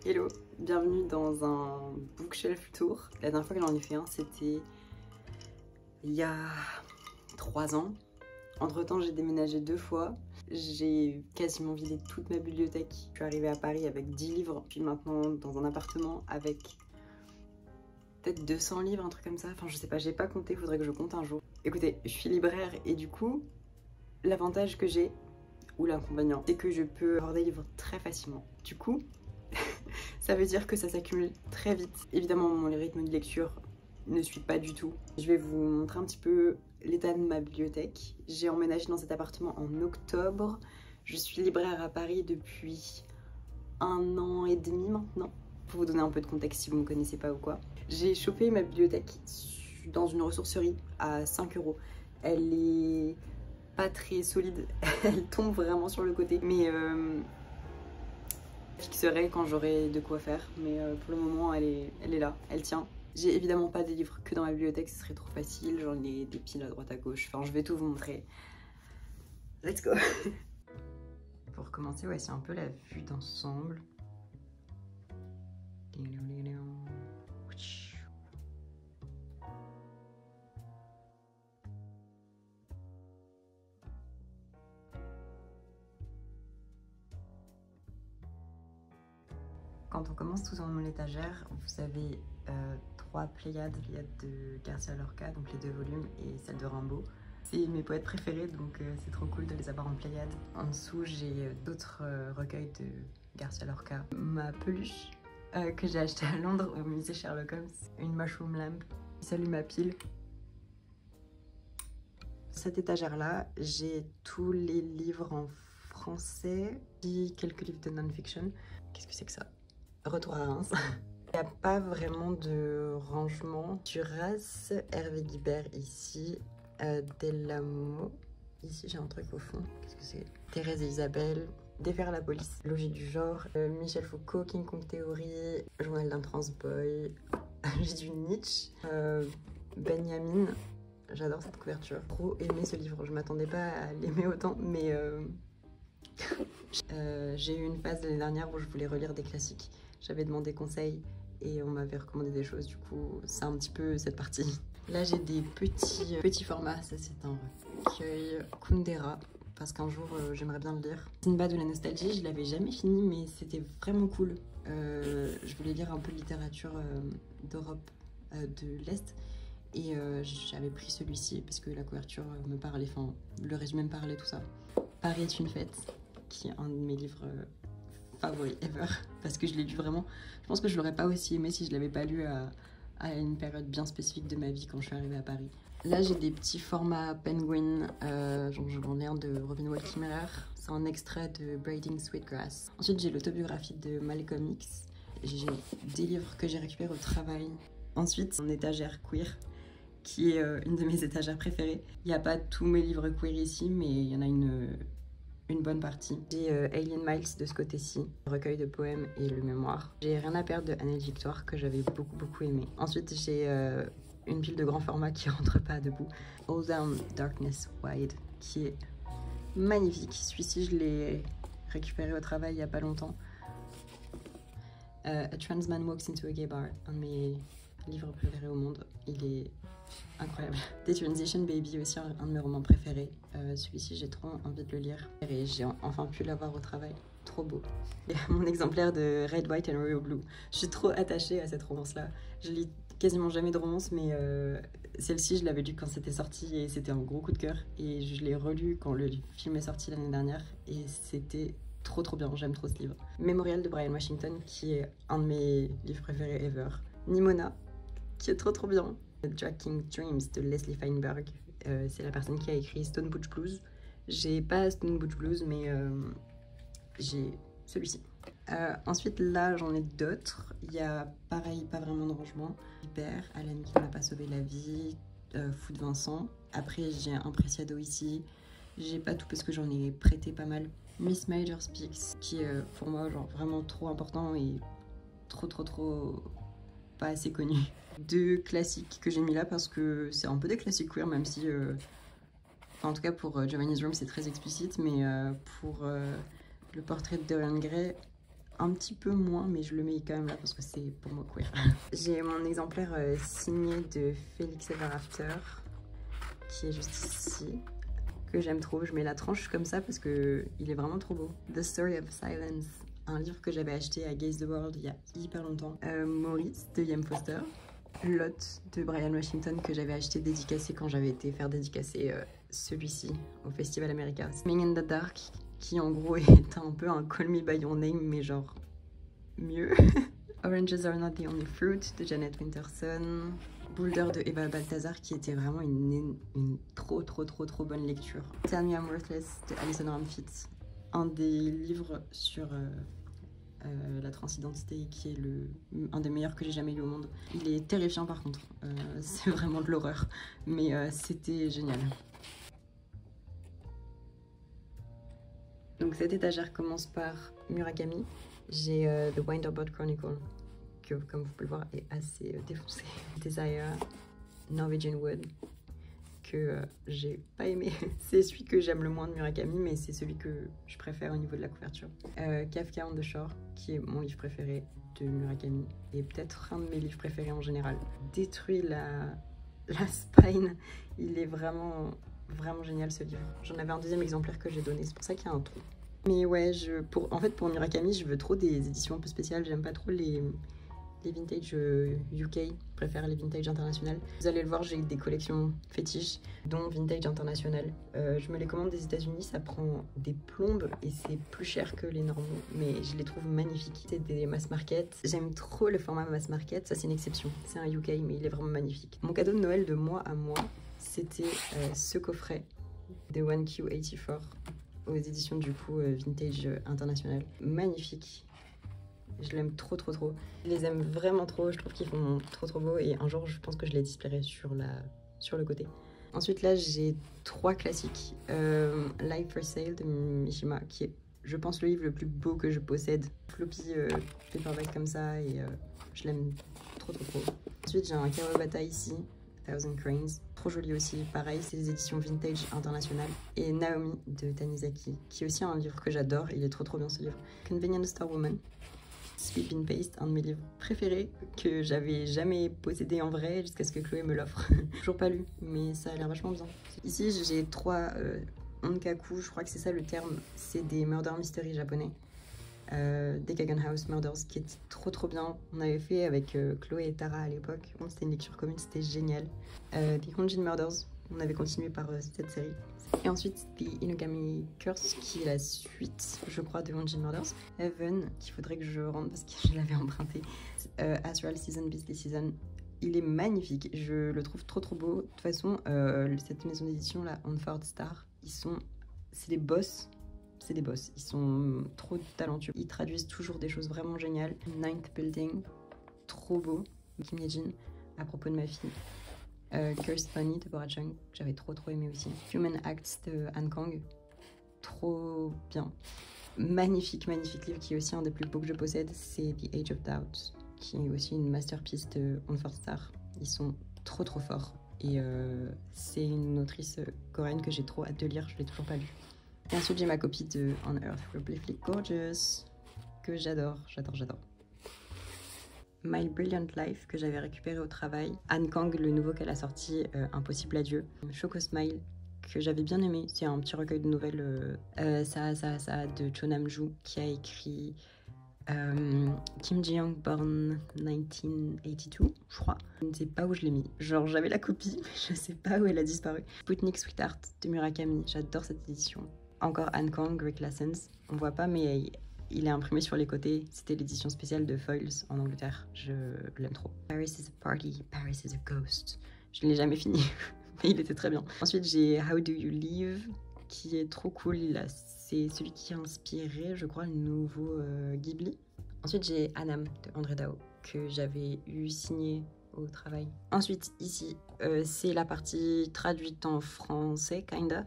Hello, bienvenue dans un bookshelf tour. La dernière fois que j'en ai fait un, c'était il y a 3 ans. Entre temps, j'ai déménagé 2 fois. J'ai quasiment vidé toute ma bibliothèque. Je suis arrivée à Paris avec 10 livres, puis maintenant dans un appartement avec peut-être 200 livres, un truc comme ça. Enfin, je sais pas, j'ai pas compté, faudrait que je compte un jour. Écoutez, je suis libraire et du coup, l'avantage que j'ai, ou l'inconvénient, c'est que je peux avoir des livres très facilement. Du coup, ça veut dire que ça s'accumule très vite. Évidemment, mon rythme de lecture ne suit pas du tout. Je vais vous montrer un petit peu l'état de ma bibliothèque. J'ai emménagé dans cet appartement en octobre. Je suis libraire à Paris depuis 1 an et demi maintenant. Pour vous donner un peu de contexte si vous ne me connaissez pas ou quoi. J'ai chopé ma bibliothèque dans une ressourcerie à 5 €. Elle est pas très solide, elle tombe vraiment sur le côté. Mais je fixerai quand j'aurai de quoi faire, mais pour le moment elle est là, elle tient. J'ai évidemment pas des livres que dans ma bibliothèque, ce serait trop facile, j'en ai des piles à droite à gauche, enfin je vais tout vous montrer. Let's go. Pour commencer, ouais, c'est un peu la vue d'ensemble. Quand on commence tout en haut de l'étagère, vous avez 3 Pléiades de Garcia Lorca, donc les 2 volumes, et celle de Rimbaud. C'est mes poètes préférés, donc c'est trop cool de les avoir en Pléiade. En dessous, j'ai d'autres recueils de Garcia Lorca. Ma peluche que j'ai achetée à Londres au musée Sherlock Holmes, une mushroom lamp qui s'allume à pile. Cette étagère-là, j'ai tous les livres en français, puis quelques livres de non-fiction. Qu'est-ce que c'est que ça? Retour à Reims. Il n'y a pas vraiment de rangement. Duras, Hervé Guibert ici, Delamo. Ici j'ai un truc au fond. Qu'est-ce que c'est? Thérèse et Isabelle, Défaire la police, Logis du genre, Michel Foucault, King Kong Théorie, Journal d'un transboy, j'ai du Nietzsche, Benjamin. J'adore cette couverture. Trop aimé ce livre. Je m'attendais pas à l'aimer autant, mais j'ai eu une phase l'année dernière où je voulais relire des classiques. J'avais demandé conseil et on m'avait recommandé des choses, du coup c'est un petit peu cette partie. Là j'ai des petits formats, ça c'est un recueil Kundera, parce qu'un jour j'aimerais bien le lire. Sinbad ou la nostalgie, je l'avais jamais fini mais c'était vraiment cool. Je voulais lire un peu de littérature d'Europe de l'Est et j'avais pris celui-ci parce que la couverture me parlait, enfin le résumé me parlait, tout ça. Paris est une fête, qui est un de mes livres favoris ever, parce que je l'ai lu vraiment. Je pense que je l'aurais pas aussi aimé si je l'avais pas lu à une période bien spécifique de ma vie quand je suis arrivée à Paris. Là j'ai des petits formats Penguin, j'en ai un de Robin Wall Kimmerer, c'est un extrait de Braiding Sweetgrass. Ensuite j'ai l'autobiographie de Malcolm X, j'ai des livres que j'ai récupérés au travail. Ensuite mon étagère queer, qui est une de mes étagères préférées. Il n'y a pas tous mes livres queer ici, mais il y en a une bonne partie. J'ai Alien Miles de ce côté-ci, le recueil de poèmes et le mémoire. J'ai Rien à perdre de Annette Victoire, que j'avais beaucoup aimé. Ensuite, j'ai une pile de grand format qui rentre pas debout. All Down Darkness Wide, qui est magnifique. Celui-ci, je l'ai récupéré au travail il n'y a pas longtemps. A Trans Man Walks into a Gay Bar, un de mes livres préférés au monde. Il est incroyable. The Transition Baby aussi, un de mes romans préférés. Celui-ci, j'ai trop envie de le lire. Et j'ai enfin pu l'avoir au travail. Trop beau. Et mon exemplaire de Red, White and Royal Blue. Je suis trop attachée à cette romance-là. Je lis quasiment jamais de romance, mais celle-ci, je l'avais lue quand c'était sorti et c'était un gros coup de cœur. Et je l'ai relu quand le film est sorti l'année dernière et c'était trop bien. J'aime trop ce livre. Mémorial de Brian Washington, qui est un de mes livres préférés ever. Nimona, qui est trop bien. Tracking Dreams de Leslie Feinberg, c'est la personne qui a écrit Stone Butch Blues. J'ai pas Stone Butch Blues, mais j'ai celui-ci. Ensuite, là, j'en ai d'autres. Il y a, pareil, pas vraiment de rangement. Hyper, Alan qui m'a pas sauvé la vie, Fou de Vincent. Après, j'ai un Preciado ici. J'ai pas tout parce que j'en ai prêté pas mal. Miss Major Speaks, qui est pour moi genre vraiment trop important et trop pas assez connu. 2 classiques que j'ai mis là parce que c'est un peu des classiques queer, même si enfin, en tout cas pour Giovanni's Room c'est très explicite, mais pour le portrait de Dorian Gray, un petit peu moins, mais je le mets quand même là parce que c'est pour moi queer. J'ai mon exemplaire signé de Felix Ever After, qui est juste ici, que j'aime trop. Je mets la tranche comme ça parce que il est vraiment trop beau. The Story of Silence, un livre que j'avais acheté à Gaze the World il y a hyper longtemps. Maurice de Ian Foster. Lot de Brian Washington que j'avais acheté dédicacé quand j'avais été faire dédicacer celui-ci au Festival America. Swimming in the Dark, qui en gros est un peu un Call Me By Your Name, mais genre mieux. Oranges Are Not the Only Fruit de Janet Winterson. Boulder de Eva Balthazar, qui était vraiment une trop bonne lecture. Tell Me I'm Worthless de Alison Ramfitz, un des livres sur la transidentité qui est un des meilleurs que j'ai jamais lu au monde. Il est terrifiant par contre, c'est vraiment de l'horreur, mais c'était génial. Donc cette étagère commence par Murakami. J'ai The Winterboard Chronicle, que comme vous pouvez le voir est assez défoncé. Desire, Norwegian Wood, que j'ai pas aimé. C'est celui que j'aime le moins de Murakami, mais c'est celui que je préfère au niveau de la couverture. Kafka on the Shore, qui est mon livre préféré de Murakami, et peut-être un de mes livres préférés en général. Détruit la spine, il est vraiment génial ce livre. J'en avais un deuxième exemplaire que j'ai donné, c'est pour ça qu'il y a un trou. Mais ouais, en fait pour Murakami, je veux trop des éditions un peu spéciales, j'aime pas trop les vintage UK, je préfère les vintage internationales. Vous allez le voir, j'ai des collections fétiches, dont vintage international. Je me les commande des États-Unis, ça prend des plombes et c'est plus cher que les normaux, mais je les trouve magnifiques. C'est des mass market. J'aime trop le format mass market, ça c'est une exception. C'est un UK, mais il est vraiment magnifique. Mon cadeau de Noël de moi à moi, c'était ce coffret de 1Q84 aux éditions du coup vintage international. Magnifique. Je l'aime trop. Je les aime vraiment trop, je trouve qu'ils font trop beaux et un jour je pense que je les displayerai sur le côté. Ensuite là j'ai 3 classiques. Life for Sale de Mishima, qui est je pense le livre le plus beau que je possède. Floppy paperback comme ça et je l'aime trop. Ensuite j'ai un Kawabata ici, Thousand Cranes, trop joli aussi, pareil c'est des éditions vintage internationales. Et Naomi de Tanizaki, qui est aussi un livre que j'adore, il est trop bien ce livre. Convenient Star Woman, Sleep in Paste, un de mes livres préférés que j'avais jamais possédé en vrai jusqu'à ce que Chloé me l'offre. Toujours pas lu, mais ça a l'air vachement bien. Ici j'ai 3 onkaku, je crois que c'est ça le terme, c'est des murder mystery japonais. Des Kagan House Murders, qui est trop bien. On avait fait avec Chloé et Tara à l'époque, c'était une lecture commune, c'était génial. Des Honjin Murders, on avait continué par cette série. Et ensuite, The Inugami Curse, qui est la suite, je crois, de Honjin Murders. Heaven, qu'il faudrait que je rende parce que je l'avais emprunté. Astral Season, Beastly Season. Il est magnifique, je le trouve trop beau. De toute façon, cette maison d'édition là, Onford Star, c'est des boss. C'est des boss, ils sont trop talentueux. Ils traduisent toujours des choses vraiment géniales. Ninth Building, trop beau. Kim Ye-jin, à propos de ma fille. Cursed Bunny de Bora Chung, que j'avais trop aimé aussi. Human Acts de Han Kang, trop bien. Magnifique livre qui est aussi un des plus beaux que je possède, c'est The Age of Doubt, qui est aussi une masterpiece de Onford Star. Ils sont trop forts. Et c'est une autrice coréenne que j'ai trop hâte de lire, je l'ai toujours pas lu. Et ensuite j'ai ma copie de On Earth Briefly Gorgeous, que j'adore. My Brilliant Life, que j'avais récupéré au travail. Han Kang, le nouveau qu'elle a sorti, Impossible Adieu. Choco Smile, que j'avais bien aimé. C'est un petit recueil de nouvelles ça de Cho Nam-joo, qui a écrit Kim Ji-young Born 1982, je crois. Je ne sais pas où je l'ai mis. Genre j'avais la copie, mais je sais pas où elle a disparu. Sputnik Sweetheart de Murakami, j'adore cette édition. Encore Han Kang, Greek Lessons. On voit pas, mais il est imprimé sur les côtés. C'était l'édition spéciale de Foils en Angleterre. Je l'aime trop. Paris is a Party, Paris is a Ghost. Je ne l'ai jamais fini, mais il était très bien. Ensuite, j'ai How Do You Live, qui est trop cool. C'est celui qui a inspiré, je crois, le nouveau Ghibli. Ensuite, j'ai Annam de André Dao, que j'avais eu signé au travail. Ensuite, ici, c'est la partie traduite en français, kinda.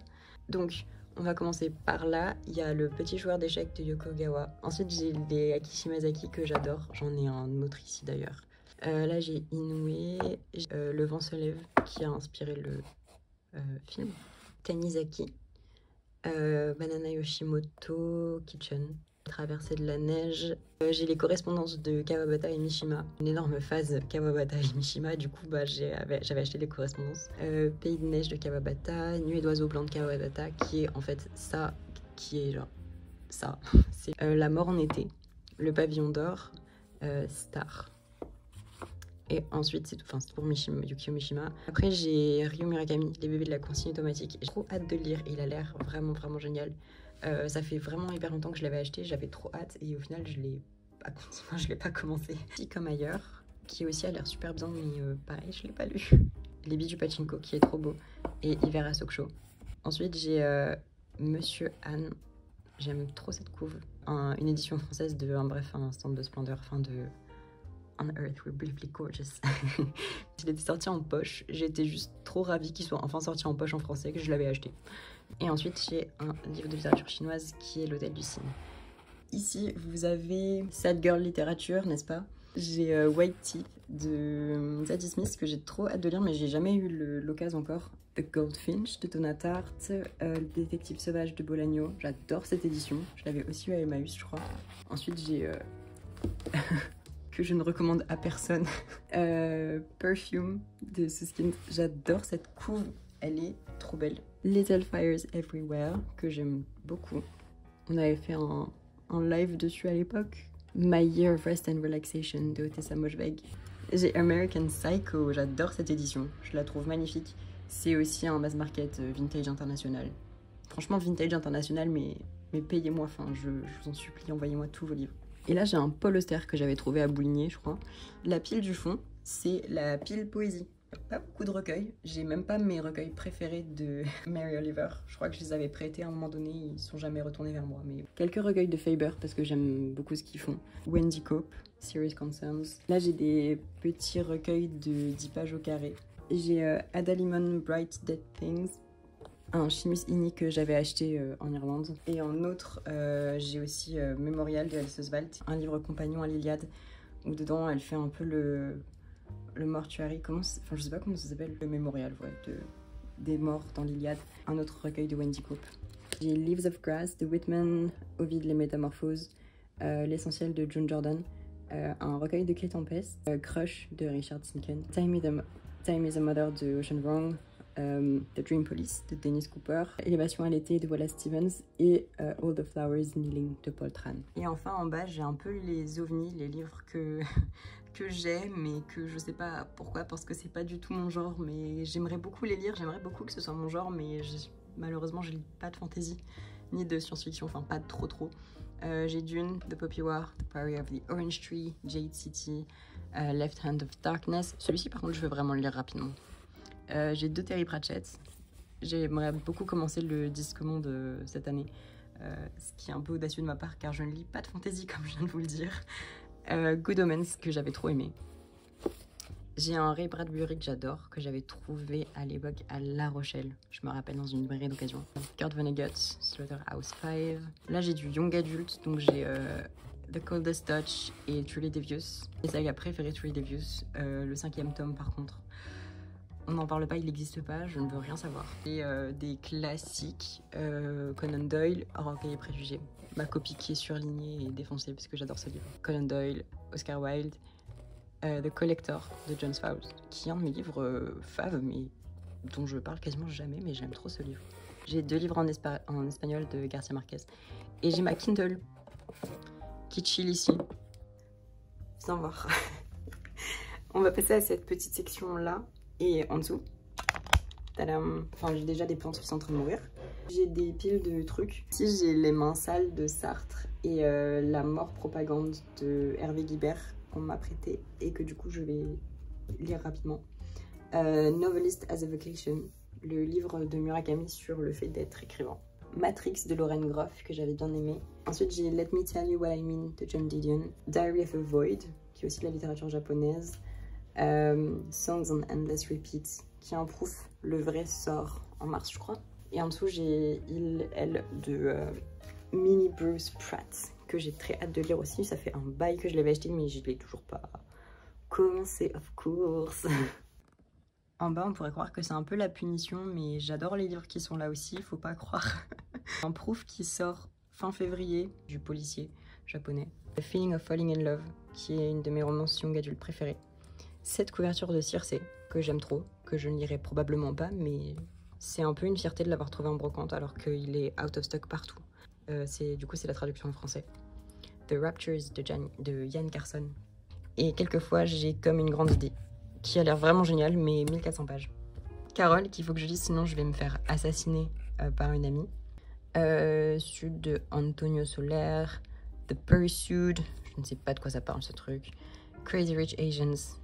Donc, on va commencer par là. Il y a le petit joueur d'échecs de Yoko Gawa. Ensuite, j'ai les Akishimazaki que j'adore. J'en ai un autre ici d'ailleurs. Là, j'ai Inoue, Le vent se lève, qui a inspiré le film. Tanizaki, Banana Yoshimoto Kitchen, Traversée de la neige. J'ai les correspondances de Kawabata et Mishima. Une énorme phase Kawabata et Mishima, du coup j'avais acheté les correspondances. Pays de neige de Kawabata, Nuée d'oiseaux blancs de Kawabata, qui est en fait ça, qui est genre ça. C'est La mort en été, Le pavillon d'or, Star. Et ensuite, c'est pour Mishima, Yukio Mishima. Après, j'ai Ryo Murakami, Les bébés de la consigne automatique. J'ai trop hâte de le lire, il a l'air vraiment, vraiment génial. Ça fait vraiment hyper longtemps que je l'avais acheté, j'avais trop hâte et au final, je l'ai pas commencé. Si comme ailleurs, qui aussi a l'air super bien, mais pareil, je l'ai pas lu. Les billes du pachinko, qui est trop beau, et Hiver à Soksho. Ensuite, j'ai Monsieur Anne. J'aime trop cette couve. Une édition française de un stand de splendeur, de On Earth We're Briefly Gorgeous. Il était sorti en poche. J'étais juste trop ravie qu'il soit enfin sorti en poche en français, que je l'avais acheté. Et ensuite, j'ai un livre de littérature chinoise qui est L'Hôtel du Cygne. Ici, vous avez Sad Girl Littérature, n'est-ce pas? J'ai White Teeth de Zadie Smith que j'ai trop hâte de lire, mais j'ai jamais eu l'occasion encore. The Goldfinch de Donna Tartt, Le Détective Sauvage de Bolaño. J'adore cette édition. Je l'avais aussi eu à Emmaüs, je crois. Ensuite, j'ai que je ne recommande à personne. Perfume de Susskind. J'adore cette couve, elle est trop belle. Little Fires Everywhere, que j'aime beaucoup. On avait fait un live dessus à l'époque. My Year of Rest and Relaxation de Otessa Moshfegh. J'ai American Psycho, j'adore cette édition, je la trouve magnifique. C'est aussi un mass market vintage international. Franchement, vintage international, mais payez-moi, je vous en supplie, envoyez-moi tous vos livres. Et là, j'ai un Paul Auster que j'avais trouvé à Bouligné, je crois. La pile du fond, c'est la pile poésie. Pas beaucoup de recueils, j'ai même pas mes recueils préférés de Mary Oliver. Je crois que je les avais prêtés à un moment donné, ils sont jamais retournés vers moi. Mais quelques recueils de Faber parce que j'aime beaucoup ce qu'ils font. Wendy Cope, Serious Concerns. Là, j'ai des petits recueils de 10 pages au carré. J'ai Ada Limon Bright Dead Things, un Seamus Heaney que j'avais acheté en Irlande. Et en autre, j'ai aussi Mémorial de Alice Oswald, un livre compagnon à l'Iliade, où dedans elle fait un peu le mortuary, je sais pas comment ça s'appelle, le mémorial des morts dans l'Iliade. Un autre recueil de Wendy Cope. J'ai Leaves of Grass de Whitman, Ovid les Métamorphoses, L'essentiel de June Jordan, un recueil de Kate Tempest, Crush de Richard Sinken, Time is a Mother de Ocean Vuong, The Dream Police de Dennis Cooper, Élévation à l'été de Wallace Stevens et All the Flowers Kneeling de Paul Tran. Et enfin en bas j'ai un peu les ovnis, les livres que j'aime mais que je sais pas pourquoi, parce que c'est pas du tout mon genre, mais j'aimerais beaucoup les lire, j'aimerais beaucoup que ce soit mon genre, mais malheureusement je lis pas de fantasy ni de science-fiction, enfin pas trop. J'ai Dune, The Poppy War, The Priory of the Orange Tree, Jade City, Left Hand of Darkness. Celui-ci par contre je veux vraiment le lire rapidement. J'ai 2 Terry Pratchett. J'aimerais beaucoup commencer le Disque Monde cette année, ce qui est un peu audacieux de ma part car je ne lis pas de fantasy comme je viens de vous le dire. Good Omens que j'avais trop aimé. J'ai un Ray Bradbury que j'adore, que j'avais trouvé à l'époque à La Rochelle, je me rappelle, dans une librairie d'occasion. Kurt Vonnegut, Slaughterhouse 5. Là j'ai du young adult, donc j'ai The Coldest Touch et Truly Devious. Mes sagas préférées Truly Devious, le 5e tome par contre. On n'en parle pas, il n'existe pas, je ne veux rien savoir. Et des classiques, Conan Doyle, Orgueil et Préjugés. Ma copie qui est surlignée et défoncée parce que j'adore ce livre. Conan Doyle, Oscar Wilde, The Collector de John Fowles, qui est un de mes livres faves, mais dont je parle quasiment jamais, mais j'aime trop ce livre. J'ai 2 livres en espagnol de Garcia Marquez. Et j'ai ma Kindle qui chill ici. Viens voir. On va passer à cette petite section là. Et en dessous, tadam, enfin j'ai déjà des plantes qui sont en train de mourir. J'ai des piles de trucs. Ici j'ai Les mains sales de Sartre et La mort propagande de Hervé Guibert qu'on m'a prêté et que du coup je vais lire rapidement. Novelist as a Vocation, le livre de Murakami sur le fait d'être écrivain. Matrix de Lauren Groff que j'avais bien aimé. Ensuite j'ai Let Me Tell You What I Mean de John Didion. Diary of a Void, qui est aussi de la littérature japonaise. Songs on Endless Repeat, qui en proof, le vrai sort en mars je crois. Et en dessous j'ai Il, Elle de Minnie Bruce Pratt, que j'ai très hâte de lire aussi. Ça fait un bail que je l'avais acheté mais je l'ai toujours pas commencé, of course. En bas on pourrait croire que c'est un peu la punition, mais j'adore les livres qui sont là aussi, faut pas croire. Un proof qui sort fin février, du policier japonais. The Feeling of Falling in Love, qui est une de mes romances young adultes préférées. Cette couverture de Circe, que j'aime trop, que je ne lirai probablement pas, mais c'est un peu une fierté de l'avoir trouvé en brocante alors qu'il est out of stock partout. Du coup, c'est la traduction en français. The Raptures de Ian Carson. Et quelquefois, j'ai comme une grande idée, qui a l'air vraiment géniale, mais 1400 pages. Carole, qu'il faut que je lise, sinon je vais me faire assassiner par une amie. Sud de Antonio Soler, The Pursued, je ne sais pas de quoi ça parle ce truc, Crazy Rich Asians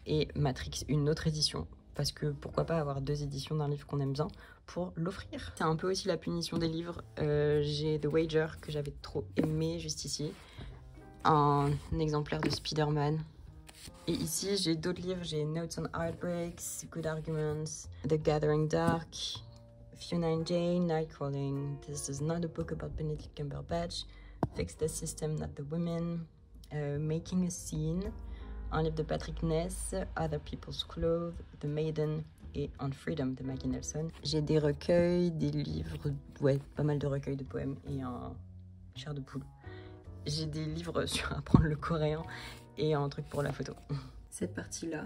et Matrix, une autre édition, parce que pourquoi pas avoir 2 éditions d'un livre qu'on aime bien pour l'offrir. C'est un peu aussi la punition des livres. J'ai The Wager que j'avais trop aimé juste ici, un exemplaire de Spider-Man. Et ici j'ai d'autres livres, j'ai Notes on Heartbreaks, Good Arguments, The Gathering Dark, Fiona and Jane, Nightcrawling, This is not a book about Benedict Cumberbatch, Fix the System, Not the Women, Making a Scene, un livre de Patrick Ness, Other People's Clothes, The Maiden et On Freedom de Maggie Nelson. J'ai des recueils, des livres, ouais, pas mal de recueils de poèmes et un chair de poule. J'ai des livres sur apprendre le coréen et un truc pour la photo. Cette partie-là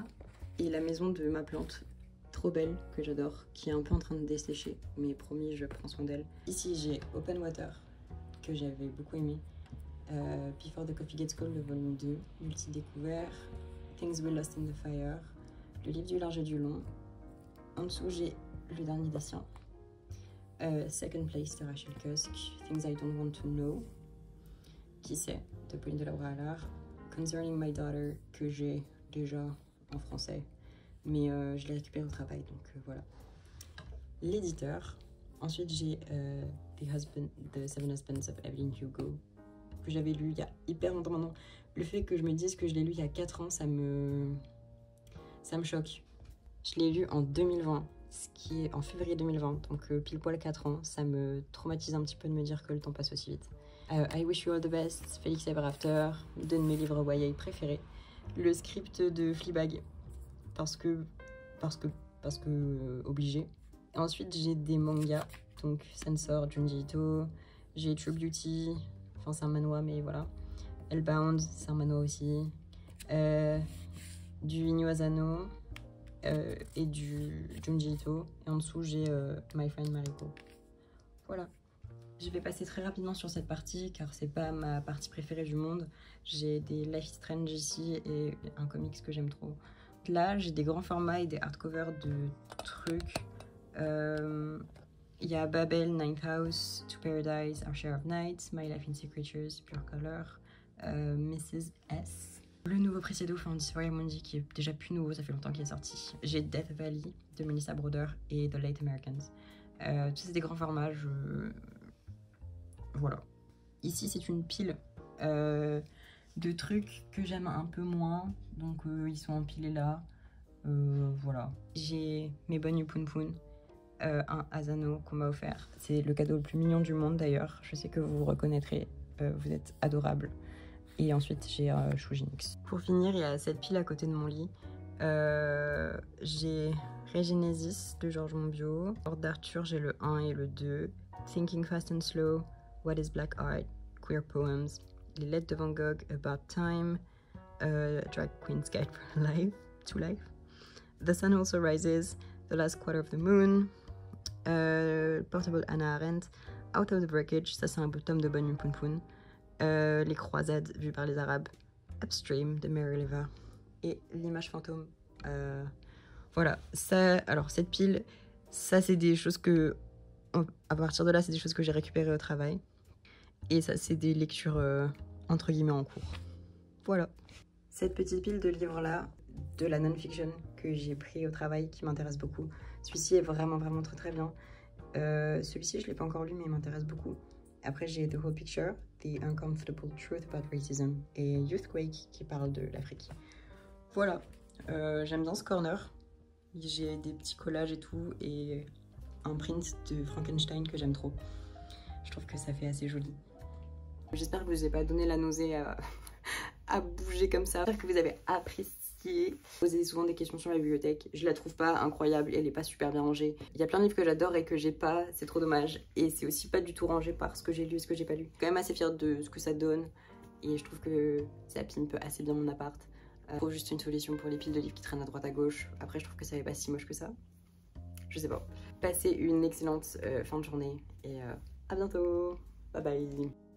est la maison de ma plante, trop belle, que j'adore, qui est un peu en train de dessécher, mais promis, je prends soin d'elle. Ici, j'ai Open Water, que j'avais beaucoup aimé. Before the Coffee Gets Cold, le volume 2, Multi-découvert, Things We Lost in the Fire, le livre du large et du long. En dessous, j'ai le dernier des siens. Second Place de Rachel Cusk, Things I Don't Want to Know, Qui sait, de Pauline de la Allard, Concerning My Daughter, que j'ai déjà en français, mais je l'ai récupéré au travail, donc voilà. L'éditeur. Ensuite, j'ai The Seven Husbands of Evelyn Hugo, que j'avais lu il y a hyper longtemps maintenant. Le fait que je me dise que je l'ai lu il y a 4 ans, ça me choque. Je l'ai lu en 2020, ce qui est en février 2020, donc pile poil 4 ans. Ça me traumatise un petit peu de me dire que le temps passe aussi vite. I Wish You All the Best, Felix Ever After, 2 de mes livres YA préférés. Le script de Fleabag, parce que obligé. Et ensuite, j'ai des mangas, donc Censor, Junji Ito, j'ai True Beauty, enfin c'est un manhwa, mais voilà. Hellbound, c'est un manhwa aussi. Du Inyo Asano et du Junji Ito. Et en dessous, j'ai My Friend Mariko. Voilà. Je vais passer très rapidement sur cette partie car c'est pas ma partie préférée du monde. J'ai des Life is Strange ici et un comics que j'aime trop. Là, j'ai des grands formats et des hardcovers de trucs. Il y a Babel, Ninth House, To Paradise, Our Share of Nights, My Life in Sea Creatures, Pure Color, Mrs. S. Le nouveau Preciado From Dysphoria Mundi qui est déjà plus nouveau, ça fait longtemps qu'il est sorti. J'ai Death Valley de Melissa Broder et The Late Americans. Tous c'est des grands formats, voilà. Ici, c'est une pile de trucs que j'aime un peu moins. Donc, ils sont empilés là. Voilà. J'ai mes bonnes Poon, un Asano qu'on m'a offert. C'est le cadeau le plus mignon du monde d'ailleurs. Je sais que vous vous reconnaîtrez. Vous êtes adorables. Et ensuite, j'ai Shujinx. Pour finir, il y a cette pile à côté de mon lit. J'ai Regenesis de Georges Monbiot. Ordre d'Arthur, j'ai le 1 et le 2. Thinking Fast and Slow, What is Black Art, Queer Poems, Les Lettres de Van Gogh, About Time, Drag Queen's Guide to Life, The Sun Also Rises, The Last Quarter of the Moon, Portable Hannah Arendt, Out of the Breakage, ça c'est un tome de Bonne Poon, Les Croisades vues par les Arabes, Upstream de Mary Oliver et L'Image Fantôme. Voilà, ça, alors cette pile, ça c'est des choses que, à partir de là, c'est des choses que j'ai récupérées au travail. Et ça, c'est des lectures entre guillemets en cours. Voilà. Cette petite pile de livres-là, de la non-fiction que j'ai pris au travail, qui m'intéresse beaucoup. Celui-ci est vraiment très très bien. Celui-ci, je ne l'ai pas encore lu, mais il m'intéresse beaucoup. Après, j'ai The Whole Picture, The Uncomfortable Truth About Racism et Youthquake, qui parle de l'Afrique. Voilà. J'aime bien ce corner. J'ai des petits collages et tout, et un print de Frankenstein que j'aime trop. Je trouve que ça fait assez joli. J'espère que je vous ai pas donné la nausée à bouger comme ça. J'espère que vous avez apprécié fatiguée. Posez souvent des questions sur la bibliothèque. Je la trouve pas incroyable, elle est pas super bien rangée. Il y a plein de livres que j'adore et que j'ai pas, c'est trop dommage. Et c'est aussi pas du tout rangé par ce que j'ai lu et ce que j'ai pas lu. Je suis quand même assez fière de ce que ça donne. Et je trouve que ça pimpe assez bien mon appart. Je trouve juste une solution pour les piles de livres qui traînent à droite à gauche. Après, je trouve que ça n'est pas si moche que ça. Je sais pas. Passez une excellente fin de journée et à bientôt. Bye bye.